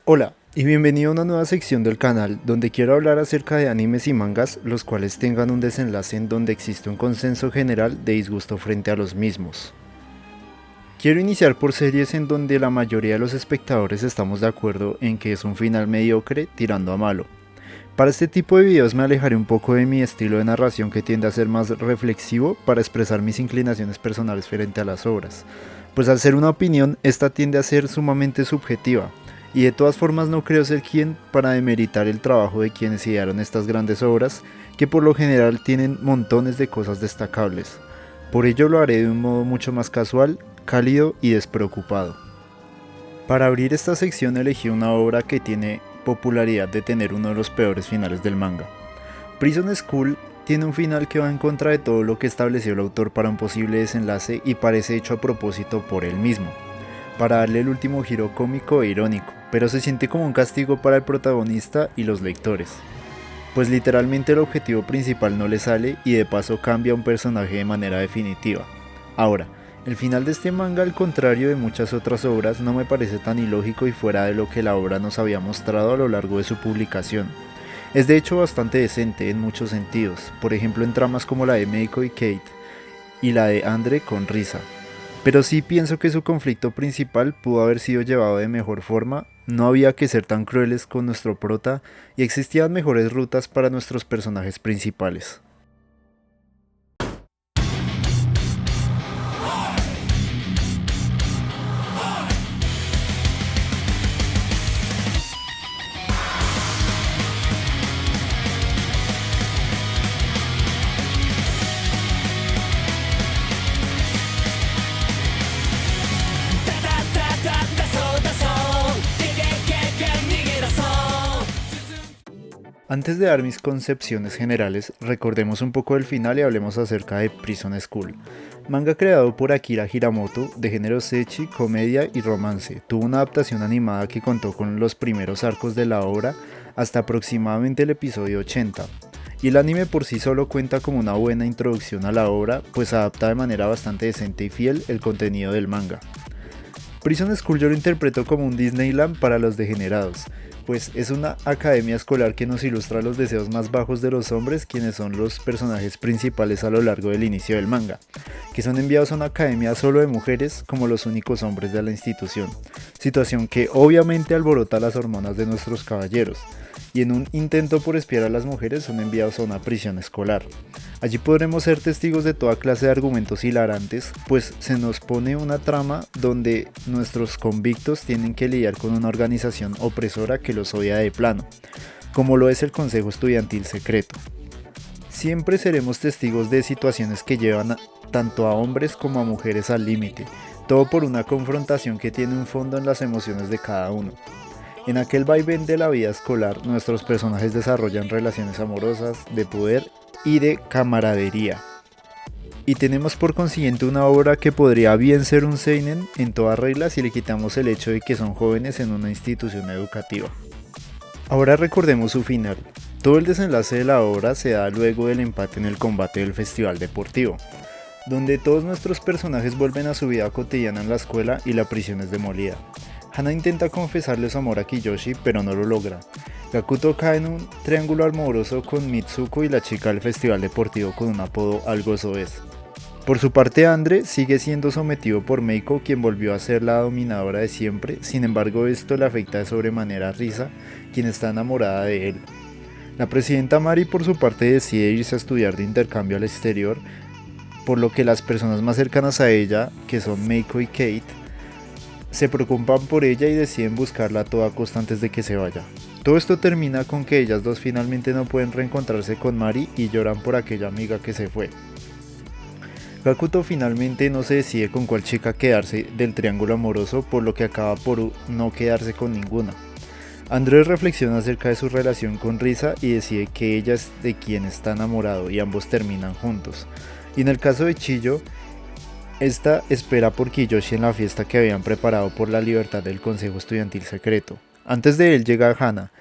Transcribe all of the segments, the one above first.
Hola y bienvenido a una nueva sección del canal donde quiero hablar acerca de animes y mangas los cuales tengan un desenlace en donde existe un consenso general de disgusto frente a los mismos. Quiero iniciar por series en donde la mayoría de los espectadores estamos de acuerdo en que es un final mediocre tirando a malo. Para este tipo de videos me alejaré un poco de mi estilo de narración que tiende a ser más reflexivo para expresar mis inclinaciones personales frente a las obras, pues al ser una opinión, esta tiende a ser sumamente subjetiva, y de todas formas no creo ser quien para demeritar el trabajo de quienes idearon estas grandes obras, que por lo general tienen montones de cosas destacables. Por ello lo haré de un modo mucho más casual, cálido y despreocupado. Para abrir esta sección elegí una obra que tiene popularidad de tener uno de los peores finales del manga. Prison School tiene un final que va en contra de todo lo que estableció el autor para un posible desenlace y parece hecho a propósito por él mismo, para darle el último giro cómico e irónico, pero se siente como un castigo para el protagonista y los lectores, pues literalmente el objetivo principal no le sale y de paso cambia un personaje de manera definitiva. Ahora, el final de este manga, al contrario de muchas otras obras, no me parece tan ilógico y fuera de lo que la obra nos había mostrado a lo largo de su publicación. Es de hecho bastante decente en muchos sentidos, por ejemplo en tramas como la de Meiko y Kate y la de Andre con Risa. Pero sí pienso que su conflicto principal pudo haber sido llevado de mejor forma, no había que ser tan crueles con nuestro prota y existían mejores rutas para nuestros personajes principales. Antes de dar mis concepciones generales, recordemos un poco del final y hablemos acerca de Prison School. Manga creado por Akira Hiramoto, de género sechi, comedia y romance. Tuvo una adaptación animada que contó con los primeros arcos de la obra hasta aproximadamente el episodio 80. Y el anime por sí solo cuenta como una buena introducción a la obra, pues adapta de manera bastante decente y fiel el contenido del manga. Prison School yo lo interpreto como un Disneyland para los degenerados, pues es una academia escolar que nos ilustra los deseos más bajos de los hombres, quienes son los personajes principales a lo largo del inicio del manga, que son enviados a una academia solo de mujeres como los únicos hombres de la institución, situación que obviamente alborota las hormonas de nuestros caballeros, y en un intento por espiar a las mujeres son enviados a una prisión escolar. Allí podremos ser testigos de toda clase de argumentos hilarantes, pues se nos pone una trama donde nuestros convictos tienen que lidiar con una organización opresora que los odia de plano, como lo es el Consejo Estudiantil Secreto. Siempre seremos testigos de situaciones que llevan tanto a hombres como a mujeres al límite, todo por una confrontación que tiene un fondo en las emociones de cada uno. En aquel vaivén de la vida escolar, nuestros personajes desarrollan relaciones amorosas, de poder y de camaradería. Y tenemos por consiguiente una obra que podría bien ser un seinen en toda regla si le quitamos el hecho de que son jóvenes en una institución educativa. Ahora recordemos su final. Todo el desenlace de la obra se da luego del empate en el combate del festival deportivo, donde todos nuestros personajes vuelven a su vida cotidiana en la escuela y la prisión es demolida. Hana intenta confesarle su amor a Kiyoshi, pero no lo logra. Gakuto cae en un triángulo amoroso con Mitsuko y la chica del festival deportivo con un apodo algo soez. Por su parte, Andre sigue siendo sometido por Meiko, quien volvió a ser la dominadora de siempre. Sin embargo, esto le afecta de sobremanera a Risa, quien está enamorada de él. La presidenta Mari por su parte decide irse a estudiar de intercambio al exterior, por lo que las personas más cercanas a ella, que son Meiko y Kate, se preocupan por ella y deciden buscarla a toda costa antes de que se vaya. Todo esto termina con que ellas dos finalmente no pueden reencontrarse con Mari y lloran por aquella amiga que se fue. Gakuto finalmente no se decide con cuál chica quedarse del triángulo amoroso, por lo que acaba por no quedarse con ninguna. Andrés reflexiona acerca de su relación con Risa y decide que ella es de quien está enamorado y ambos terminan juntos. Y en el caso de Chiyo, esta espera por Kiyoshi en la fiesta que habían preparado por la libertad del Consejo Estudiantil Secreto. Antes de él llega Hana,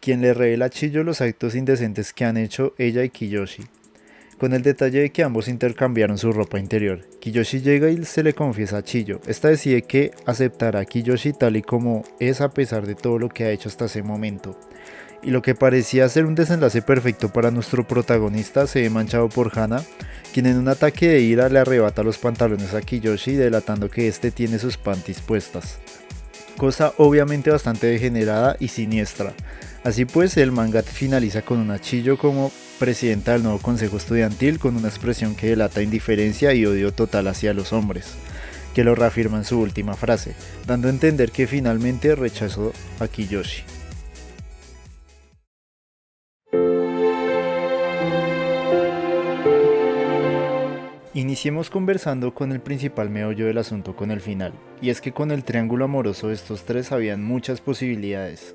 quien le revela a Chiyo los actos indecentes que han hecho ella y Kiyoshi. con el detalle de que ambos intercambiaron su ropa interior. Kiyoshi llega y se le confiesa a Chiyo. Esta decide que aceptará a Kiyoshi tal y como es a pesar de todo lo que ha hecho hasta ese momento. Y lo que parecía ser un desenlace perfecto para nuestro protagonista se ve manchado por Hana, quien en un ataque de ira le arrebata los pantalones a Kiyoshi delatando que este tiene sus panties puestas. Cosa obviamente bastante degenerada y siniestra. Así pues, el manga finaliza con una Chiyo como presidenta del nuevo consejo estudiantil con una expresión que delata indiferencia y odio total hacia los hombres, que lo reafirma en su última frase, dando a entender que finalmente rechazó a Kiyoshi. Iniciemos conversando con el principal meollo del asunto con el final, y es que con el triángulo amoroso de estos tres habían muchas posibilidades.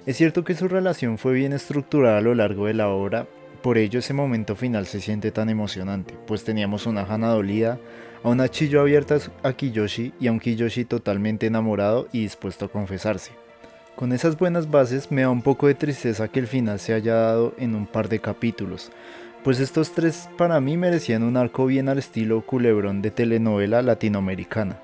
Es cierto que su relación fue bien estructurada a lo largo de la obra, por ello ese momento final se siente tan emocionante, pues teníamos una Hana dolida, a una Chiyo abierta a Kiyoshi y a un Kiyoshi totalmente enamorado y dispuesto a confesarse. Con esas buenas bases me da un poco de tristeza que el final se haya dado en un par de capítulos, pues estos tres para mí merecían un arco bien al estilo culebrón de telenovela latinoamericana,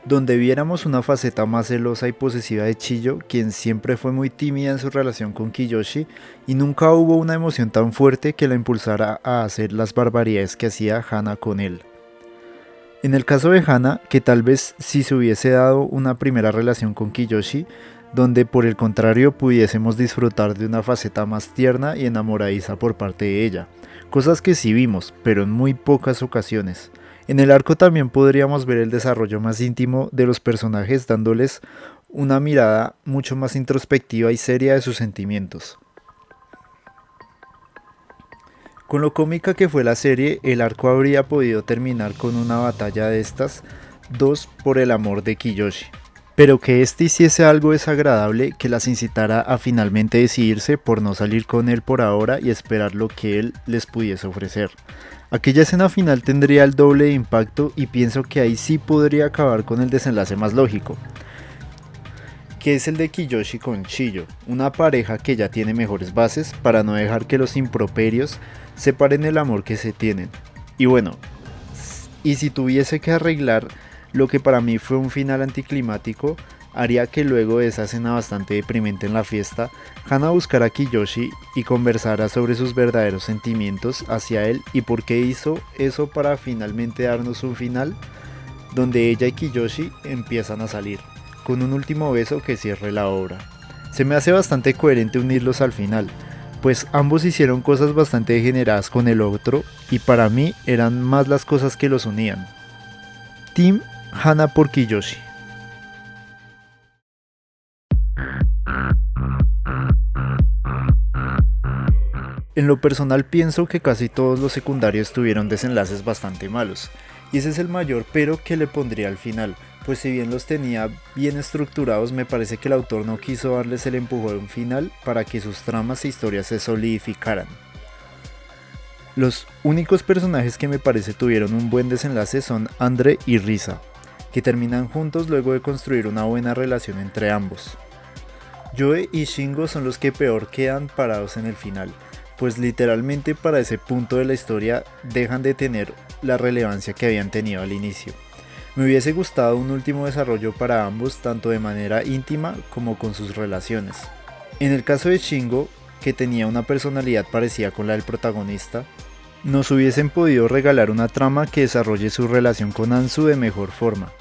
donde viéramos una faceta más celosa y posesiva de Chiyo, quien siempre fue muy tímida en su relación con Kiyoshi y nunca hubo una emoción tan fuerte que la impulsara a hacer las barbaridades que hacía Hana con él. En el caso de Hana, que tal vez si se hubiese dado una primera relación con Kiyoshi, donde por el contrario pudiésemos disfrutar de una faceta más tierna y enamoradiza por parte de ella, cosas que sí vimos, pero en muy pocas ocasiones. En el arco también podríamos ver el desarrollo más íntimo de los personajes dándoles una mirada mucho más introspectiva y seria de sus sentimientos. Con lo cómica que fue la serie, el arco habría podido terminar con una batalla de estas dos por el amor de Kiyoshi, pero que este hiciese algo desagradable que las incitara a finalmente decidirse por no salir con él por ahora y esperar lo que él les pudiese ofrecer. Aquella escena final tendría el doble de impacto y pienso que ahí sí podría acabar con el desenlace más lógico, que es el de Kiyoshi con Chiyo, una pareja que ya tiene mejores bases para no dejar que los improperios separen el amor que se tienen. Y bueno, y si tuviese que arreglar lo que para mí fue un final anticlimático, haría que luego de esa escena bastante deprimente en la fiesta, Hana buscara a Kiyoshi y conversara sobre sus verdaderos sentimientos hacia él y por qué hizo eso para finalmente darnos un final donde ella y Kiyoshi empiezan a salir, con un último beso que cierre la obra. Se me hace bastante coherente unirlos al final, pues ambos hicieron cosas bastante degeneradas con el otro y para mí eran más las cosas que los unían. Team Hana por Kiyoshi. En lo personal pienso que casi todos los secundarios tuvieron desenlaces bastante malos, y ese es el mayor pero que le pondría al final, pues si bien los tenía bien estructurados me parece que el autor no quiso darles el empujón final para que sus tramas e historias se solidificaran. Los únicos personajes que me parece tuvieron un buen desenlace son Andre y Risa, que terminan juntos luego de construir una buena relación entre ambos. Joe y Shingo son los que peor quedan parados en el final, pues literalmente para ese punto de la historia dejan de tener la relevancia que habían tenido al inicio. Me hubiese gustado un último desarrollo para ambos tanto de manera íntima como con sus relaciones. En el caso de Shingo, que tenía una personalidad parecida con la del protagonista, nos hubiesen podido regalar una trama que desarrolle su relación con Anzu de mejor forma,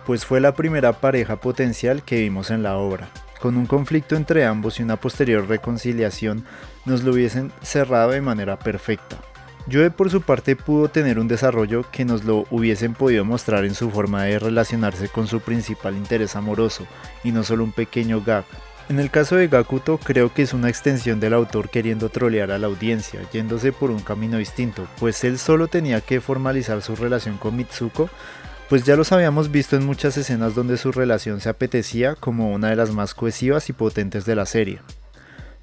pues fue la primera pareja potencial que vimos en la obra. Con un conflicto entre ambos y una posterior reconciliación nos lo hubiesen cerrado de manera perfecta. Joe por su parte pudo tener un desarrollo que nos lo hubiesen podido mostrar en su forma de relacionarse con su principal interés amoroso y no solo un pequeño gag. En el caso de Gakuto creo que es una extensión del autor queriendo trolear a la audiencia, yéndose por un camino distinto, pues él solo tenía que formalizar su relación con Mitsuko, pues ya los habíamos visto en muchas escenas donde su relación se apetecía como una de las más cohesivas y potentes de la serie.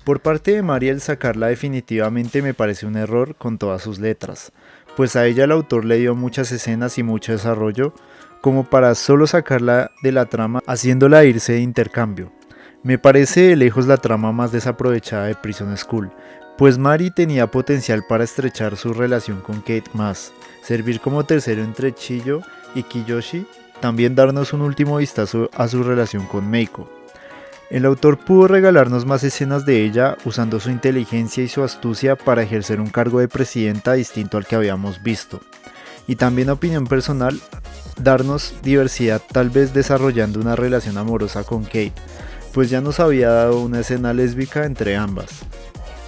Por parte de Mariel sacarla definitivamente me parece un error con todas sus letras, pues a ella el autor le dio muchas escenas y mucho desarrollo como para solo sacarla de la trama haciéndola irse de intercambio. Me parece de lejos la trama más desaprovechada de Prison School, pues Mari tenía potencial para estrechar su relación con Kate más, servir como tercero entre Chiyo y Kiyoshi, también darnos un último vistazo a su relación con Meiko. El autor pudo regalarnos más escenas de ella usando su inteligencia y su astucia para ejercer un cargo de presidenta distinto al que habíamos visto. Y también, opinión personal, darnos diversidad, tal vez desarrollando una relación amorosa con Kate, pues ya nos había dado una escena lésbica entre ambas.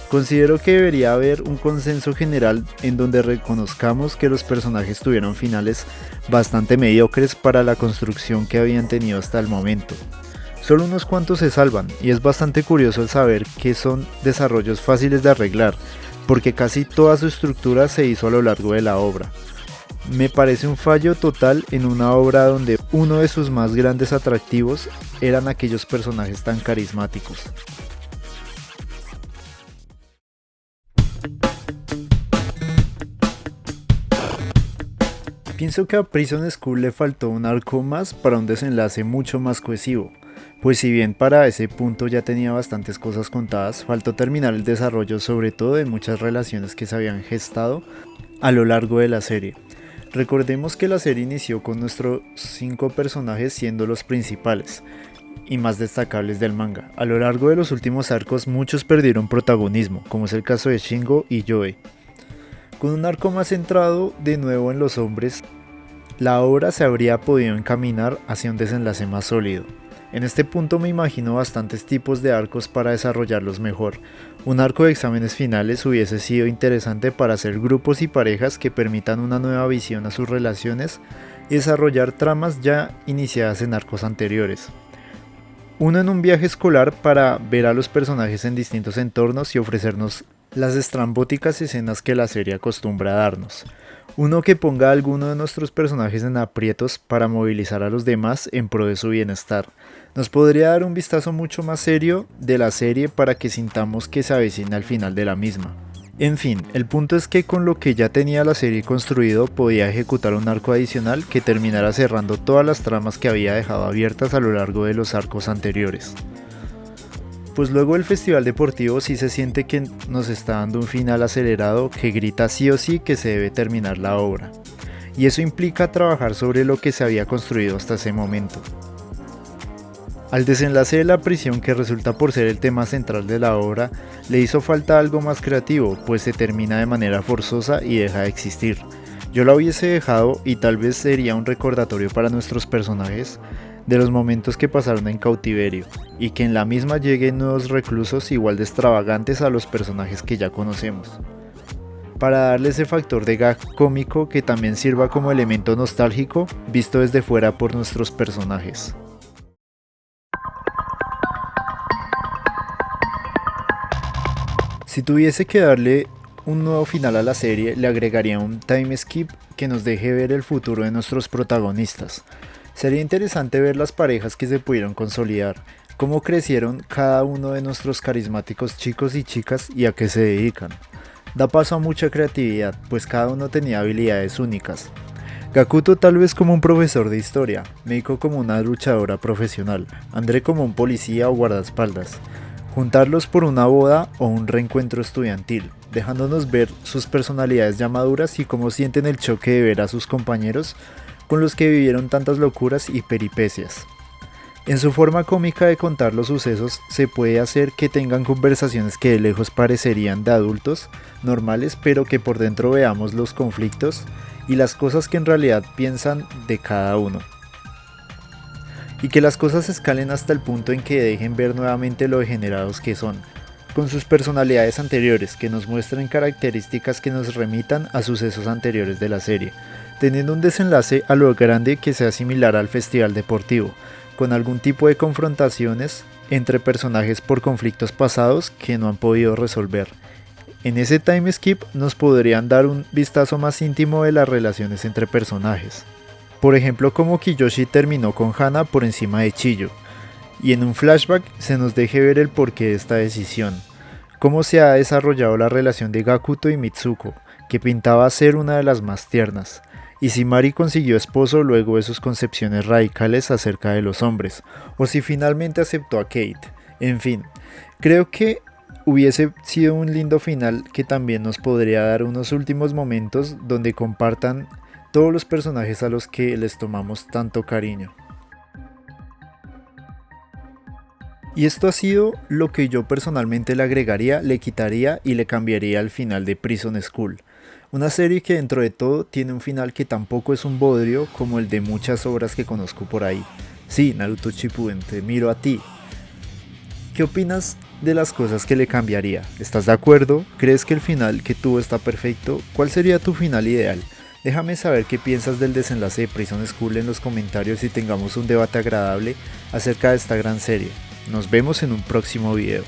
Considero que debería haber un consenso general en donde reconozcamos que los personajes tuvieron finales bastante mediocres para la construcción que habían tenido hasta el momento. Solo unos cuantos se salvan, y es bastante curioso el saber que son desarrollos fáciles de arreglar, porque casi toda su estructura se hizo a lo largo de la obra. Me parece un fallo total en una obra donde uno de sus más grandes atractivos eran aquellos personajes tan carismáticos. Pienso que a Prison School le faltó un arco más para un desenlace mucho más cohesivo, pues si bien para ese punto ya tenía bastantes cosas contadas, faltó terminar el desarrollo sobre todo de muchas relaciones que se habían gestado a lo largo de la serie. Recordemos que la serie inició con nuestros 5 personajes siendo los principales y más destacables del manga. A lo largo de los últimos arcos muchos perdieron protagonismo, como es el caso de Shingo y Joe. Con un arco más centrado de nuevo en los hombres, la obra se habría podido encaminar hacia un desenlace más sólido. En este punto me imagino bastantes tipos de arcos para desarrollarlos mejor. Un arco de exámenes finales hubiese sido interesante para hacer grupos y parejas que permitan una nueva visión a sus relaciones y desarrollar tramas ya iniciadas en arcos anteriores. Uno en un viaje escolar para ver a los personajes en distintos entornos y ofrecernos las estrambóticas escenas que la serie acostumbra a darnos. Uno que ponga a alguno de nuestros personajes en aprietos para movilizar a los demás en pro de su bienestar. Nos podría dar un vistazo mucho más serio de la serie para que sintamos que se avecina al final de la misma. En fin, el punto es que con lo que ya tenía la serie construido podía ejecutar un arco adicional que terminara cerrando todas las tramas que había dejado abiertas a lo largo de los arcos anteriores. Pues luego el festival deportivo sí se siente que nos está dando un final acelerado que grita sí o sí que se debe terminar la obra. Y eso implica trabajar sobre lo que se había construido hasta ese momento. Al desenlace de la prisión, que resulta por ser el tema central de la obra, le hizo falta algo más creativo, pues se termina de manera forzosa y deja de existir. Yo la hubiese dejado y tal vez sería un recordatorio para nuestros personajes de los momentos que pasaron en cautiverio, y que en la misma lleguen nuevos reclusos igual de extravagantes a los personajes que ya conocemos, para darle ese factor de gag cómico que también sirva como elemento nostálgico visto desde fuera por nuestros personajes. Si tuviese que darle un nuevo final a la serie, le agregaría un time skip que nos deje ver el futuro de nuestros protagonistas. Sería interesante ver las parejas que se pudieron consolidar, cómo crecieron cada uno de nuestros carismáticos chicos y chicas y a qué se dedican. Da paso a mucha creatividad, pues cada uno tenía habilidades únicas. Gakuto tal vez como un profesor de historia, Meiko como una luchadora profesional, André como un policía o guardaespaldas. Juntarlos por una boda o un reencuentro estudiantil, dejándonos ver sus personalidades ya maduras y cómo sienten el choque de ver a sus compañeros con los que vivieron tantas locuras y peripecias. En su forma cómica de contar los sucesos, se puede hacer que tengan conversaciones que de lejos parecerían de adultos normales, pero que por dentro veamos los conflictos y las cosas que en realidad piensan de cada uno. Y que las cosas escalen hasta el punto en que dejen ver nuevamente lo degenerados que son, con sus personalidades anteriores, que nos muestren características que nos remitan a sucesos anteriores de la serie, teniendo un desenlace a lo grande que sea similar al festival deportivo, con algún tipo de confrontaciones entre personajes por conflictos pasados que no han podido resolver. En ese time skip nos podrían dar un vistazo más íntimo de las relaciones entre personajes. Por ejemplo, como Kiyoshi terminó con Hana por encima de Chiyo, y en un flashback se nos deje ver el porqué de esta decisión, cómo se ha desarrollado la relación de Gakuto y Mitsuko, que pintaba ser una de las más tiernas, y si Mari consiguió esposo luego de sus concepciones radicales acerca de los hombres, o si finalmente aceptó a Kate. En fin, creo que Hubiese sido un lindo final que también nos podría dar unos últimos momentos donde compartan todos los personajes a los que les tomamos tanto cariño. Y esto ha sido lo que yo personalmente le agregaría, le quitaría y le cambiaría al final de Prison School. Una serie que dentro de todo tiene un final que tampoco es un bodrio como el de muchas obras que conozco por ahí. Sí, Naruto Shippuden, te miro a ti. ¿Qué opinas de las cosas que le cambiaría? ¿Estás de acuerdo? ¿Crees que el final que tuvo está perfecto? ¿Cuál sería tu final ideal? Déjame saber qué piensas del desenlace de Prison School en los comentarios y tengamos un debate agradable acerca de esta gran serie. Nos vemos en un próximo video.